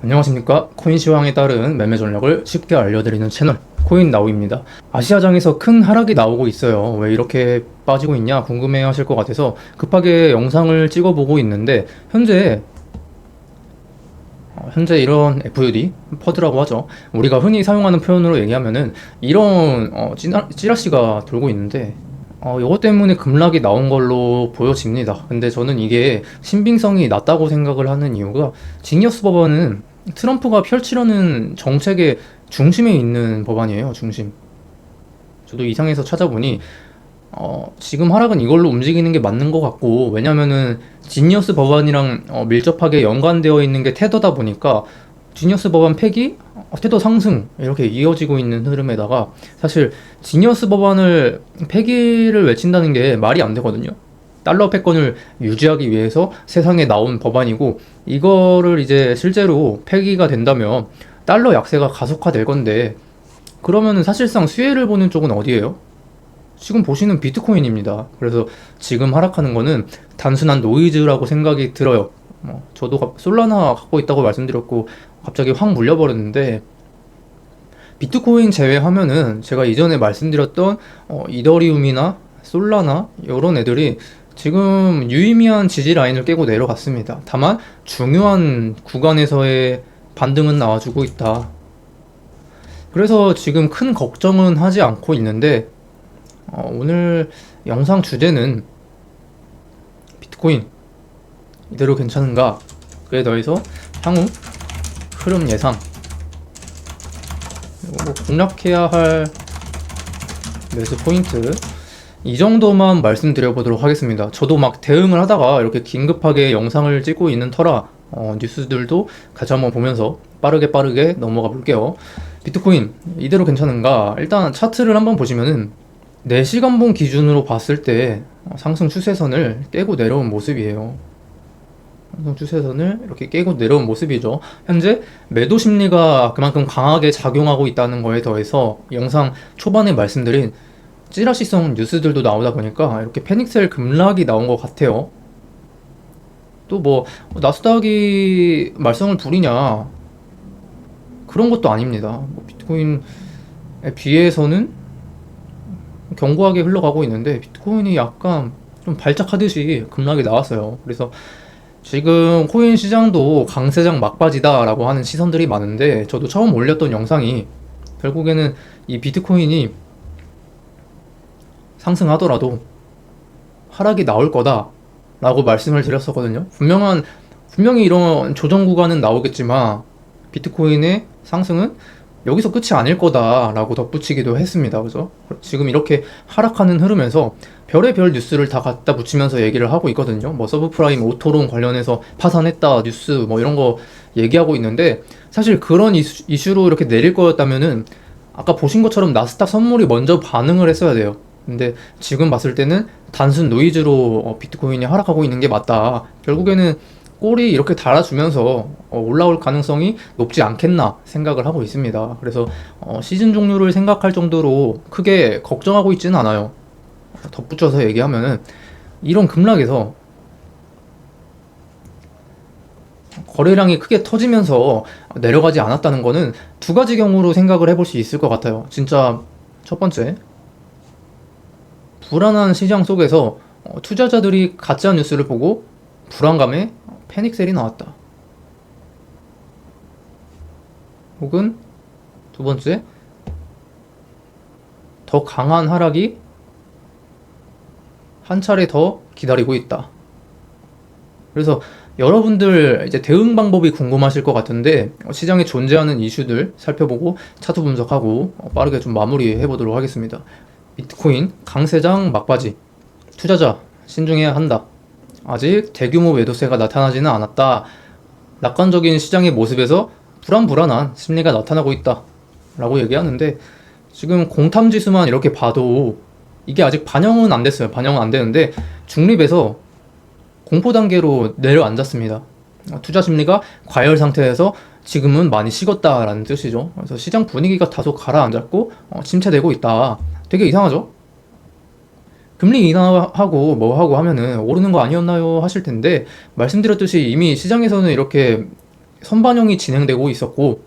안녕하십니까. 코인 시황에 따른 매매 전략을 쉽게 알려드리는 채널 코인나우입니다. 아시아장에서 큰 하락이 나오고 있어요. 왜 이렇게 빠지고 있냐 궁금해 하실 것 같아서 급하게 영상을 찍어보고 있는데 현재 이런 FUD 퍼드라고 하죠. 우리가 흔히 사용하는 표현으로 얘기하면은 이런 찌라시가 돌고 있는데 이것 때문에 급락이 나온 걸로 보여집니다. 근데 저는 이게 신빙성이 낮다고 생각을 하는 이유가, 지니어스 법안은 트럼프가 펼치려는 정책의 중심에 있는 법안이에요. 중심. 저도 이상해서 찾아보니 지금 하락은 이걸로 움직이는 게 맞는 것 같고, 왜냐면은 지니어스 법안이랑 밀접하게 연관되어 있는 게 테더다 보니까 지니어스 법안 폐기, 테더 상승 이렇게 이어지고 있는 흐름에다가, 사실 지니어스 법안을 폐기를 외친다는 게 말이 안 되거든요. 달러 패권을 유지하기 위해서 세상에 나온 법안이고, 이거를 이제 실제로 폐기가 된다면 달러 약세가 가속화될 건데, 그러면은 사실상 수혜를 보는 쪽은 어디예요? 지금 보시는 비트코인입니다. 그래서 지금 하락하는 거는 단순한 노이즈라고 생각이 들어요. 저도 솔라나 갖고 있다고 말씀드렸고 갑자기 확 물려버렸는데, 비트코인 제외하면은 제가 이전에 말씀드렸던 이더리움이나 솔라나 이런 애들이 지금 유의미한 지지 라인을 깨고 내려갔습니다. 다만 중요한 구간에서의 반등은 나와주고 있다. 그래서 지금 큰 걱정은 하지 않고 있는데, 오늘 영상 주제는 비트코인 이대로 괜찮은가, 그에 더해서 향후 흐름 예상, 그리고 뭐 공략해야 할 매수 포인트, 이 정도만 말씀드려 보도록 하겠습니다. 저도 막 대응을 하다가 이렇게 긴급하게 영상을 찍고 있는 터라 뉴스들도 같이 한번 보면서 빠르게 넘어가 볼게요. 비트코인 이대로 괜찮은가, 일단 차트를 한번 보시면은 4시간봉 기준으로 봤을 때 상승 추세선을 깨고 내려온 모습이에요. 상승 추세선을 이렇게 깨고 내려온 모습이죠. 현재 매도 심리가 그만큼 강하게 작용하고 있다는 거에 더해서 영상 초반에 말씀드린 찌라시성 뉴스들도 나오다 보니까 이렇게 패닉셀 급락이 나온 것 같아요. 또 뭐 나스닥이 말썽을 부리냐, 그런 것도 아닙니다. 비트코인에 비해서는 견고하게 흘러가고 있는데, 비트코인이 약간 좀 발작하듯이 급락이 나왔어요. 그래서 지금 코인 시장도 강세장 막바지다 라고 하는 시선들이 많은데, 저도 처음 올렸던 영상이 결국에는 이 비트코인이 상승하더라도 하락이 나올 거다 라고 말씀을 드렸었거든요. 분명히 이런 조정 구간은 나오겠지만 비트코인의 상승은 여기서 끝이 아닐 거다라고 덧붙이기도 했습니다. 그죠? 지금 이렇게 하락하는 흐름에서 별의별 뉴스를 다 갖다 붙이면서 얘기를 하고 있거든요. 뭐 서브프라임 오토론 관련해서 파산했다 뉴스 뭐 이런 거 얘기하고 있는데, 사실 그런 이슈로 이렇게 내릴 거였다면은 아까 보신 것처럼 나스닥 선물이 먼저 반응을 했어야 돼요. 근데 지금 봤을 때는 단순 노이즈로 비트코인이 하락하고 있는 게 맞다, 결국에는 꼴이 이렇게 달아주면서 올라올 가능성이 높지 않겠나 생각을 하고 있습니다. 그래서 시즌 종료를 생각할 정도로 크게 걱정하고 있지는 않아요. 덧붙여서 얘기하면은 이런 급락에서 거래량이 크게 터지면서 내려가지 않았다는 거는 두 가지 경우로 생각을 해볼 수 있을 것 같아요. 진짜 첫 번째, 불안한 시장 속에서 투자자들이 가짜 뉴스를 보고 불안감에 패닉셀이 나왔다. 혹은 두 번째, 더 강한 하락이 한 차례 더 기다리고 있다. 그래서 여러분들 이제 대응 방법이 궁금하실 것 같은데, 시장에 존재하는 이슈들 살펴보고 차트 분석하고 빠르게 좀 마무리해 보도록 하겠습니다. 비트코인 강세장 막바지, 투자자 신중해야 한다. 아직 대규모 매도세가 나타나지는 않았다. 낙관적인 시장의 모습에서 불안한 심리가 나타나고 있다 라고 얘기하는데, 지금 공탐지수만 이렇게 봐도 이게 아직 반영은 안 됐어요. 반영은 안 되는데 중립에서 공포 단계로 내려앉았습니다. 투자 심리가 과열 상태에서 지금은 많이 식었다라는 뜻이죠. 그래서 시장 분위기가 다소 가라앉았고 침체되고 있다. 되게 이상하죠? 금리 인하하고 뭐 하고 하면은 오르는 거 아니었나요 하실 텐데, 말씀드렸듯이 이미 시장에서는 이렇게 선반영이 진행되고 있었고,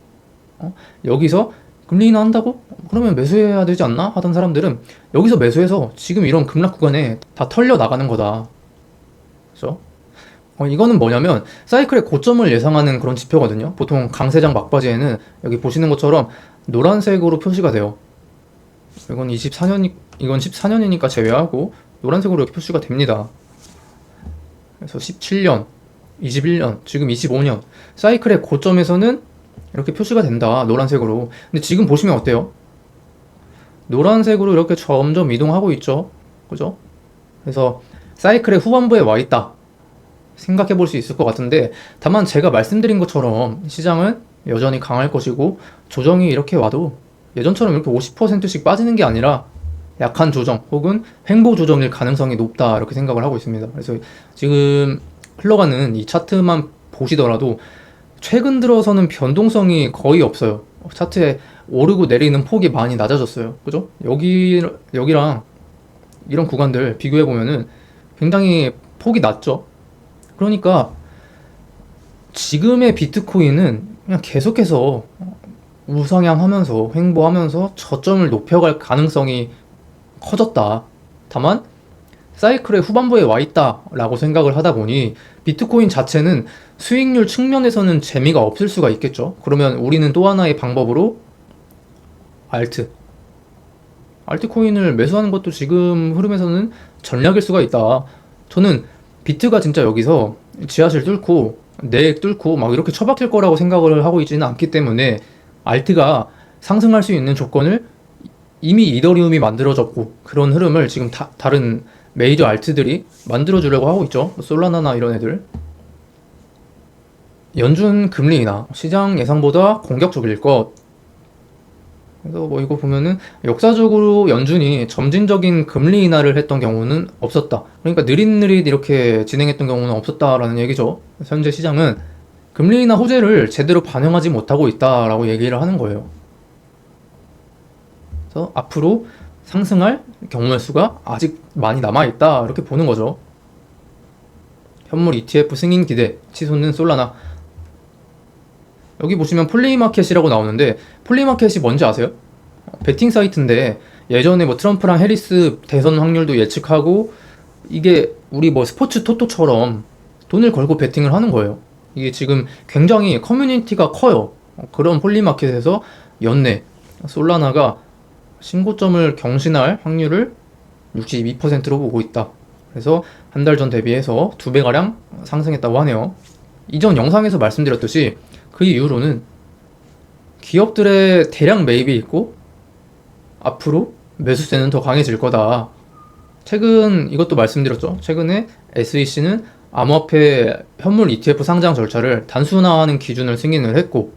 여기서 금리 인하한다고? 그러면 매수해야 되지 않나? 하던 사람들은 여기서 매수해서 지금 이런 급락 구간에 다 털려 나가는 거다. 그죠? 이거는 뭐냐면 사이클의 고점을 예상하는 그런 지표거든요. 보통 강세장 막바지에는 여기 보시는 것처럼 노란색으로 표시가 돼요. 이건 14년이니까 제외하고 노란색으로 이렇게 표시가 됩니다. 그래서 17년, 21년, 지금 25년 사이클의 고점에서는 이렇게 표시가 된다. 노란색으로. 근데 지금 보시면 어때요? 노란색으로 이렇게 점점 이동하고 있죠. 그죠? 그래서 사이클의 후반부에 와 있다. 생각해 볼 수 있을 것 같은데, 다만 제가 말씀드린 것처럼 시장은 여전히 강할 것이고, 조정이 이렇게 와도 예전처럼 이렇게 50%씩 빠지는 게 아니라 약한 조정 혹은 횡보 조정일 가능성이 높다, 이렇게 생각을 하고 있습니다. 그래서 지금 흘러가는 이 차트만 보시더라도 최근 들어서는 변동성이 거의 없어요. 차트에 오르고 내리는 폭이 많이 낮아졌어요. 그죠? 여기랑 이런 구간들 비교해 보면은 굉장히 폭이 낮죠. 그러니까 지금의 비트코인은 그냥 계속해서 우상향하면서 횡보하면서 저점을 높여갈 가능성이 커졌다. 다만 사이클의 후반부에 와 있다 라고 생각을 하다 보니 비트코인 자체는 수익률 측면에서는 재미가 없을 수가 있겠죠. 그러면 우리는 또 하나의 방법으로 알트코인을 매수하는 것도 지금 흐름에서는 전략일 수가 있다. 저는 비트가 진짜 여기서 지하실 뚫고 내액 뚫고 막 이렇게 처박힐 거라고 생각을 하고 있지는 않기 때문에 알트가 상승할 수 있는 조건을 이미 이더리움이 만들어졌고, 그런 흐름을 지금 다른 메이저 알트들이 만들어 주려고 하고 있죠. 솔라나나 이런 애들. 연준 금리 인하 시장 예상보다 공격적일 것. 그래서 뭐 이거 보면은 역사적으로 연준이 점진적인 금리 인하를 했던 경우는 없었다. 그러니까 느릿느릿 이렇게 진행했던 경우는 없었다라는 얘기죠. 현재 시장은 금리 인하 호재를 제대로 반영하지 못하고 있다라고 얘기를 하는 거예요. 그래서 앞으로 상승할 경우의 수가 아직 많이 남아있다, 이렇게 보는 거죠. 현물 ETF 승인 기대, 치솟는 솔라나. 여기 보시면 폴리마켓이라고 나오는데, 폴리마켓이 뭔지 아세요? 베팅 사이트인데, 예전에 뭐 트럼프랑 해리스 대선 확률도 예측하고, 이게 우리 뭐 스포츠 토토처럼 돈을 걸고 베팅을 하는 거예요. 이게 지금 굉장히 커뮤니티가 커요. 그런 폴리마켓에서 연내 솔라나가 신고점을 경신할 확률을 62%로 보고 있다. 그래서 한 달 전 대비해서 2배가량 상승했다고 하네요. 이전 영상에서 말씀드렸듯이 그 이후로는 기업들의 대량 매입이 있고 앞으로 매수세는 더 강해질 거다. 최근 이것도 말씀드렸죠. 최근에 SEC는 암호화폐 현물 ETF 상장 절차를 단순화하는 기준을 승인을 했고,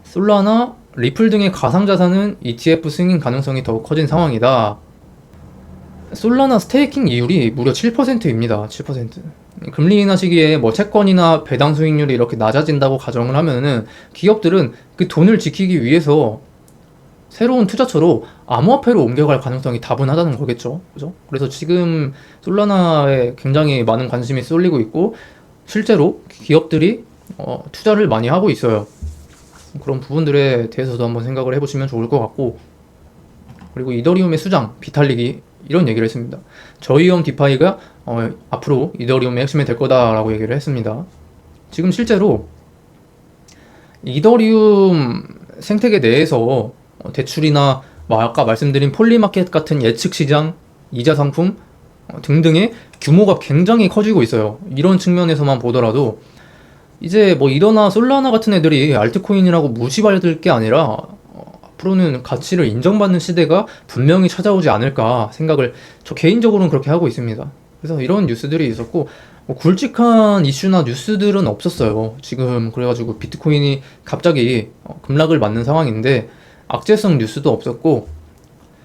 솔라나, 리플 등의 가상자산은 ETF 승인 가능성이 더욱 커진 상황이다. 솔라나 스테이킹 이율이 무려 7%입니다. 7%. 금리 인하 시기에 뭐 채권이나 배당 수익률이 이렇게 낮아진다고 가정을 하면은 기업들은 그 돈을 지키기 위해서 새로운 투자처로 암호화폐로 옮겨갈 가능성이 다분하다는 거겠죠. 그죠? 그래서 지금 솔라나에 굉장히 많은 관심이 쏠리고 있고, 실제로 기업들이 투자를 많이 하고 있어요. 그런 부분들에 대해서도 한번 생각을 해보시면 좋을 것 같고, 그리고 이더리움의 수장, 비탈릭이 이런 얘기를 했습니다. 저이엄 디파이가 앞으로 이더리움의 핵심이 될 거다라고 얘기를 했습니다. 지금 실제로 이더리움 생태계 내에서 대출이나 뭐 아까 말씀드린 폴리마켓 같은 예측 시장, 이자 상품 등등의 규모가 굉장히 커지고 있어요. 이런 측면에서만 보더라도 이제 뭐 이더나 솔라나 같은 애들이 알트코인이라고 무시받을 게 아니라 앞으로는 가치를 인정받는 시대가 분명히 찾아오지 않을까 생각을 저 개인적으로는 그렇게 하고 있습니다. 그래서 이런 뉴스들이 있었고, 뭐 굵직한 이슈나 뉴스들은 없었어요. 지금 그래가지고 비트코인이 갑자기 급락을 맞는 상황인데 악재성 뉴스도 없었고,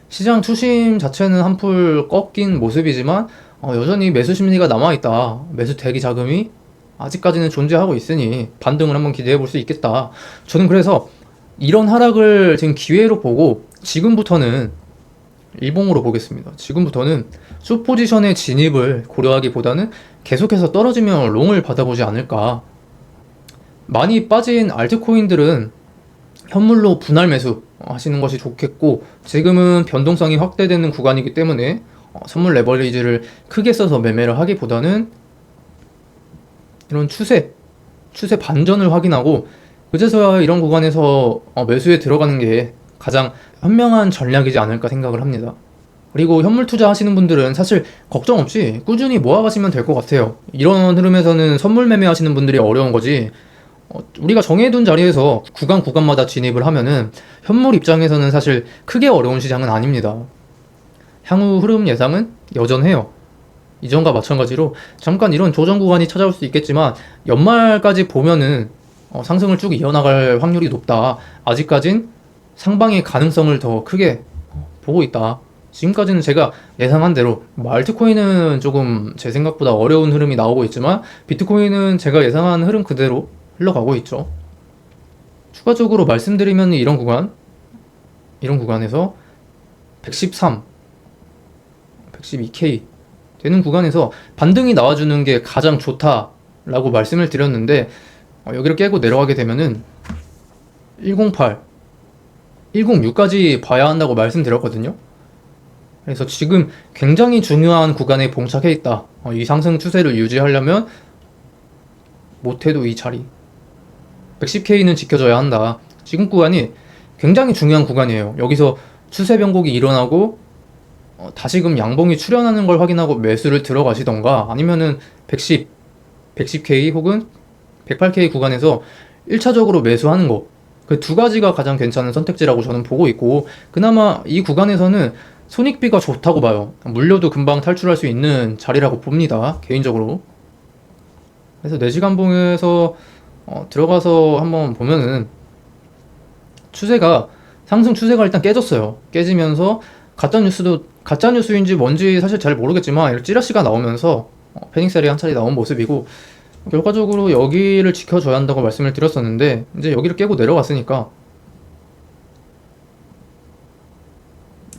시장 투심 자체는 한풀 꺾인 모습이지만 여전히 매수 심리가 남아있다. 매수 대기 자금이 아직까지는 존재하고 있으니 반등을 한번 기대해 볼 수 있겠다. 저는 그래서 이런 하락을 지금 기회로 보고 지금부터는 일봉으로 보겠습니다. 지금부터는 숏포지션의 진입을 고려하기보다는 계속해서 떨어지면 롱을 받아보지 않을까. 많이 빠진 알트코인들은 현물로 분할 매수 하시는 것이 좋겠고, 지금은 변동성이 확대되는 구간이기 때문에 선물 레버리지를 크게 써서 매매를 하기보다는 이런 추세 반전을 확인하고 그제서야 이런 구간에서 매수에 들어가는 게 가장 현명한 전략이지 않을까 생각을 합니다. 그리고 현물 투자 하시는 분들은 사실 걱정 없이 꾸준히 모아가시면 될 것 같아요. 이런 흐름에서는 선물 매매 하시는 분들이 어려운 거지, 우리가 정해둔 자리에서 구간마다 진입을 하면은 현물 입장에서는 사실 크게 어려운 시장은 아닙니다. 향후 흐름 예상은 여전해요. 이전과 마찬가지로 잠깐 이런 조정 구간이 찾아올 수 있겠지만 연말까지 보면은 상승을 쭉 이어나갈 확률이 높다. 아직까진 상방의 가능성을 더 크게 보고 있다. 지금까지는 제가 예상한 대로 알트코인은 조금 제 생각보다 어려운 흐름이 나오고 있지만 비트코인은 제가 예상한 흐름 그대로 흘러가고 있죠. 추가적으로 말씀드리면 이런 구간에서 113, 112K 되는 구간에서 반등이 나와주는 게 가장 좋다라고 말씀을 드렸는데, 여기를 깨고 내려가게 되면은 108, 106까지 봐야 한다고 말씀드렸거든요. 그래서 지금 굉장히 중요한 구간에 봉착해 있다. 이 상승 추세를 유지하려면 못해도 이 자리 110K는 지켜줘야 한다. 지금 구간이 굉장히 중요한 구간이에요. 여기서 추세 변곡이 일어나고 다시금 양봉이 출현하는 걸 확인하고 매수를 들어가시던가, 아니면은 110K 혹은 108K 구간에서 1차적으로 매수하는 거, 그 두 가지가 가장 괜찮은 선택지라고 저는 보고 있고, 그나마 이 구간에서는 손익비가 좋다고 봐요. 물려도 금방 탈출할 수 있는 자리라고 봅니다, 개인적으로. 그래서 4시간봉에서 들어가서 한번 보면은 상승 추세가 일단 깨졌어요. 깨지면서 가짜뉴스인지 뭔지 사실 잘 모르겠지만 이렇게 찌라시가 나오면서 패닉셀이 한 차례 나온 모습이고, 결과적으로 여기를 지켜줘야 한다고 말씀을 드렸었는데 이제 여기를 깨고 내려갔으니까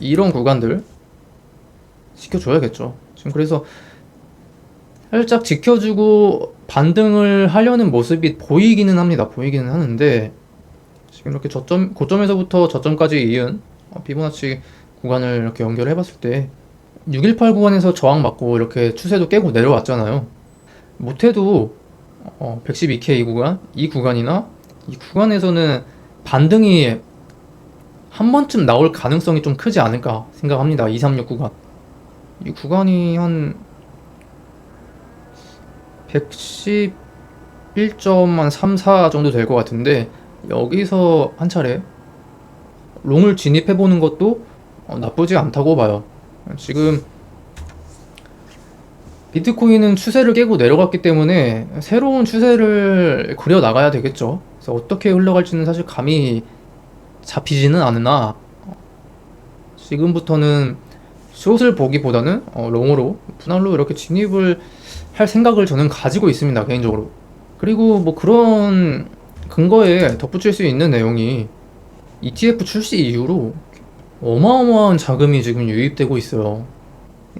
이런 구간들 지켜줘야겠죠. 지금 그래서 살짝 지켜주고 반등을 하려는 모습이 보이기는 합니다. 보이기는 하는데, 지금 이렇게 고점에서부터 저점까지 이은 피보나치 구간을 이렇게 연결해 봤을 때 618 구간에서 저항 맞고 이렇게 추세도 깨고 내려왔잖아요. 못해도 112K 구간, 이 구간이나 이 구간에서는 반등이 한 번쯤 나올 가능성이 좀 크지 않을까 생각합니다. 236 구간, 이 구간이 한 111.34 정도 될 것 같은데, 여기서 한 차례 롱을 진입해보는 것도 나쁘지 않다고 봐요. 지금 비트코인은 추세를 깨고 내려갔기 때문에 새로운 추세를 그려 나가야 되겠죠. 그래서 어떻게 흘러갈지는 사실 감이 잡히지는 않으나, 지금부터는 숏을 보기보다는 롱으로 분할로 이렇게 진입을 할 생각을 저는 가지고 있습니다, 개인적으로. 그리고 뭐 그런 근거에 덧붙일 수 있는 내용이 ETF 출시 이후로 어마어마한 자금이 지금 유입되고 있어요.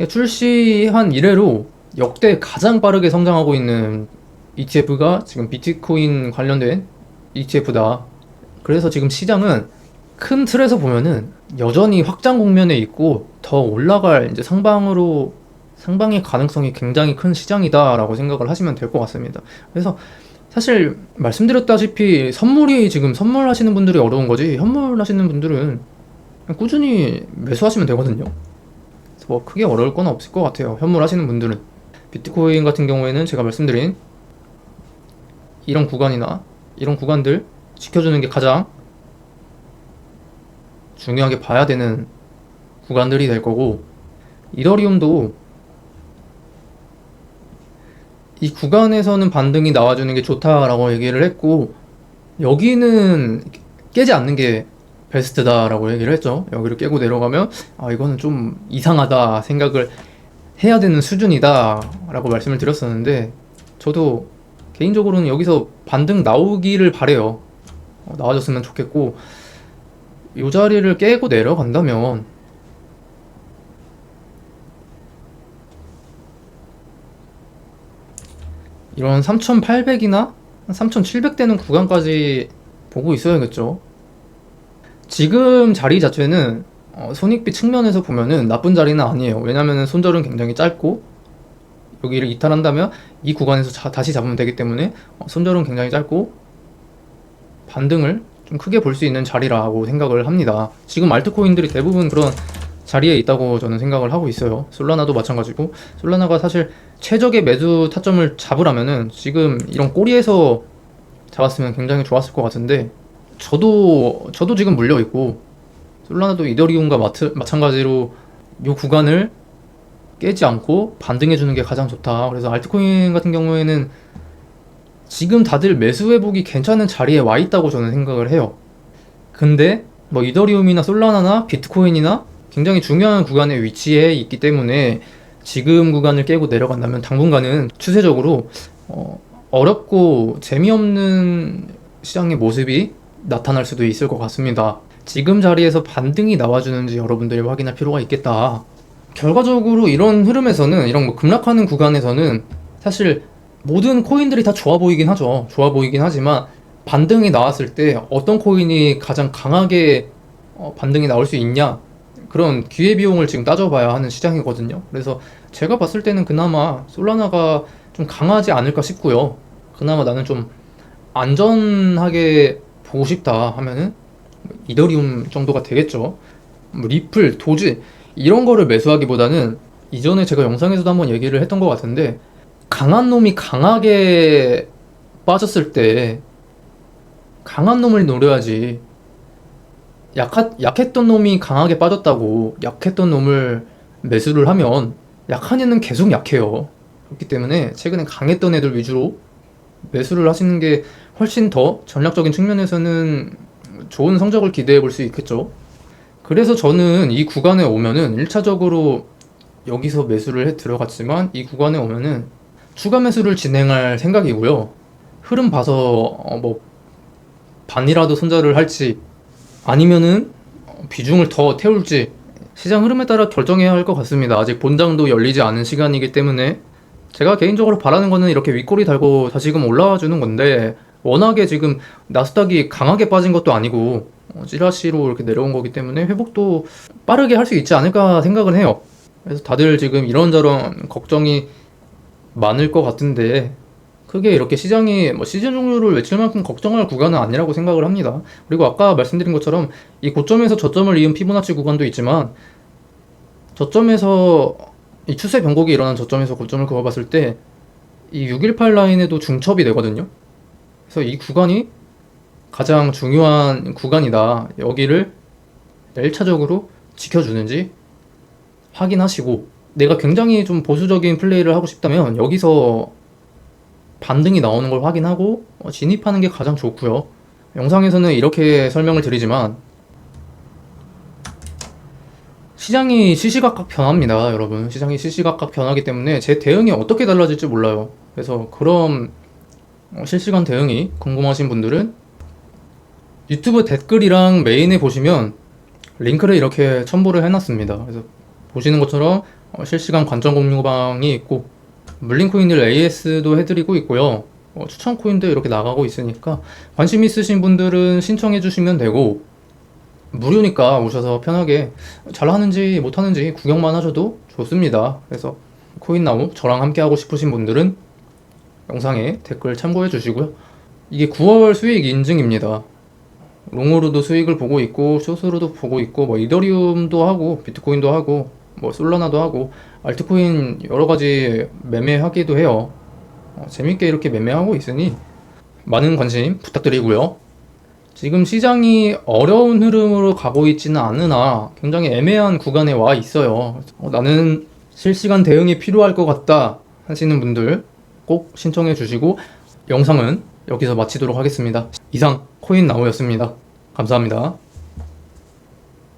출시한 이래로 역대 가장 빠르게 성장하고 있는 ETF가 지금 비트코인 관련된 ETF다. 그래서 지금 시장은 큰 틀에서 보면은 여전히 확장 국면에 있고 더 올라갈 이제 상방의 가능성이 굉장히 큰 시장이다라고 생각을 하시면 될 것 같습니다. 그래서 사실 말씀드렸다시피 선물하시는 분들이 어려운 거지, 현물하시는 분들은 그냥 꾸준히 매수하시면 되거든요. 그래서 뭐 크게 어려울 건 없을 것 같아요, 현물하시는 분들은. 비트코인 같은 경우에는 제가 말씀드린 이런 구간이나 이런 구간들 지켜주는 게 가장 중요하게 봐야 되는 구간들이 될 거고, 이더리움도 이 구간에서는 반등이 나와주는 게 좋다라고 얘기를 했고, 여기는 깨지 않는 게 베스트다라고 얘기를 했죠. 여기를 깨고 내려가면 이거는 좀 이상하다 생각을 해야 되는 수준이다 라고 말씀을 드렸었는데, 저도 개인적으로는 여기서 반등 나오기를 바래요. 나와줬으면 좋겠고, 이 자리를 깨고 내려간다면 이런 3800이나 한 3,700대는 구간까지 보고 있어야겠죠. 지금 자리 자체는 손익비 측면에서 보면은 나쁜 자리는 아니에요. 왜냐면은 손절은 굉장히 짧고 여기를 이탈한다면 이 구간에서 다시 잡으면 되기 때문에 손절은 굉장히 짧고 반등을 좀 크게 볼 수 있는 자리라고 생각을 합니다. 지금 알트코인들이 대부분 그런 자리에 있다고 저는 생각을 하고 있어요. 솔라나도 마찬가지고, 솔라나가 사실 최적의 매수 타점을 잡으라면은 지금 이런 꼬리에서 잡았으면 굉장히 좋았을 것 같은데, 저도 지금 물려 있고 솔라나도 이더리움과 마찬가지로 이 구간을 깨지 않고 반등해 주는 게 가장 좋다. 그래서 알트코인 같은 경우에는 지금 다들 매수 회복이 괜찮은 자리에 와 있다고 저는 생각을 해요. 근데 뭐 이더리움이나 솔라나나 비트코인이나 굉장히 중요한 구간에 위치해 있기 때문에 지금 구간을 깨고 내려간다면 당분간은 추세적으로 어렵고 재미없는 시장의 모습이 나타날 수도 있을 것 같습니다. 지금 자리에서 반등이 나와주는지 여러분들이 확인할 필요가 있겠다. 결과적으로 이런 흐름에서는, 이런 뭐 급락하는 구간에서는 사실 모든 코인들이 다 좋아 보이긴 하죠. 좋아 보이긴 하지만 반등이 나왔을 때 어떤 코인이 가장 강하게 반등이 나올 수 있냐, 그런 기회비용을 지금 따져봐야 하는 시장이거든요. 그래서 제가 봤을 때는 그나마 솔라나가 좀 강하지 않을까 싶고요. 그나마 나는 좀 안전하게 보고 싶다 하면은 이더리움 정도가 되겠죠. 뭐 리플, 도지 이런 거를 매수하기보다는, 이전에 제가 영상에서도 한번 얘기를 했던 것 같은데, 강한 놈이 강하게 빠졌을 때 강한 놈을 노려야지, 약했던 놈이 강하게 빠졌다고 약했던 놈을 매수를 하면 약한 애는 계속 약해요. 그렇기 때문에 최근에 강했던 애들 위주로 매수를 하시는 게 훨씬 더 전략적인 측면에서는 좋은 성적을 기대해 볼 수 있겠죠. 그래서 저는 이 구간에 오면은 1차적으로 여기서 매수를 해 들어갔지만, 이 구간에 오면은 추가 매수를 진행할 생각이고요. 흐름 봐서 뭐 반이라도 손절을 할지 아니면은 비중을 더 태울지 시장 흐름에 따라 결정해야 할 것 같습니다. 아직 본장도 열리지 않은 시간이기 때문에 제가 개인적으로 바라는 거는 이렇게 윗꼬리 달고 다시금 올라와 주는 건데, 워낙에 지금 나스닥이 강하게 빠진 것도 아니고 찌라시로 이렇게 내려온 거기 때문에 회복도 빠르게 할 수 있지 않을까 생각을 해요. 그래서 다들 지금 이런저런 걱정이 많을 것 같은데, 크게 이렇게 시장이 뭐 시즌 종료를 외칠 만큼 걱정할 구간은 아니라고 생각을 합니다. 그리고 아까 말씀드린 것처럼 이 고점에서 저점을 이은 피보나치 구간도 있지만, 저점에서 이 추세 변곡이 일어난 저점에서 고점을 그어봤을 때 이 618 라인에도 중첩이 되거든요. 그래서 이 구간이 가장 중요한 구간이다. 여기를 1차적으로 지켜주는지 확인하시고, 내가 굉장히 좀 보수적인 플레이를 하고 싶다면 여기서 반등이 나오는 걸 확인하고 진입하는 게 가장 좋고요. 영상에서는 이렇게 설명을 드리지만 시장이 시시각각 변합니다, 여러분. 시장이 시시각각 변하기 때문에 제 대응이 어떻게 달라질지 몰라요. 그래서 그런 실시간 대응이 궁금하신 분들은 유튜브 댓글이랑 메인에 보시면 링크를 이렇게 첨부를 해놨습니다. 그래서 보시는 것처럼 실시간 관점 공유방이 있고, 물린 코인들 AS도 해드리고 있고요. 추천 코인도 이렇게 나가고 있으니까 관심 있으신 분들은 신청해 주시면 되고, 무료니까 오셔서 편하게 잘하는지 못하는지 구경만 하셔도 좋습니다. 그래서 코인나무 저랑 함께 하고 싶으신 분들은 영상에 댓글 참고해 주시고요. 이게 9월 수익 인증입니다. 롱으로도 수익을 보고 있고 숏으로도 보고 있고, 뭐 이더리움도 하고 비트코인도 하고 뭐 솔라나도 하고 알트코인 여러가지 매매하기도 해요. 재밌게 이렇게 매매하고 있으니 많은 관심 부탁드리고요. 지금 시장이 어려운 흐름으로 가고 있지는 않으나 굉장히 애매한 구간에 와 있어요. 나는 실시간 대응이 필요할 것 같다 하시는 분들 꼭 신청해 주시고, 영상은 여기서 마치도록 하겠습니다. 이상 코인나무였습니다. 감사합니다.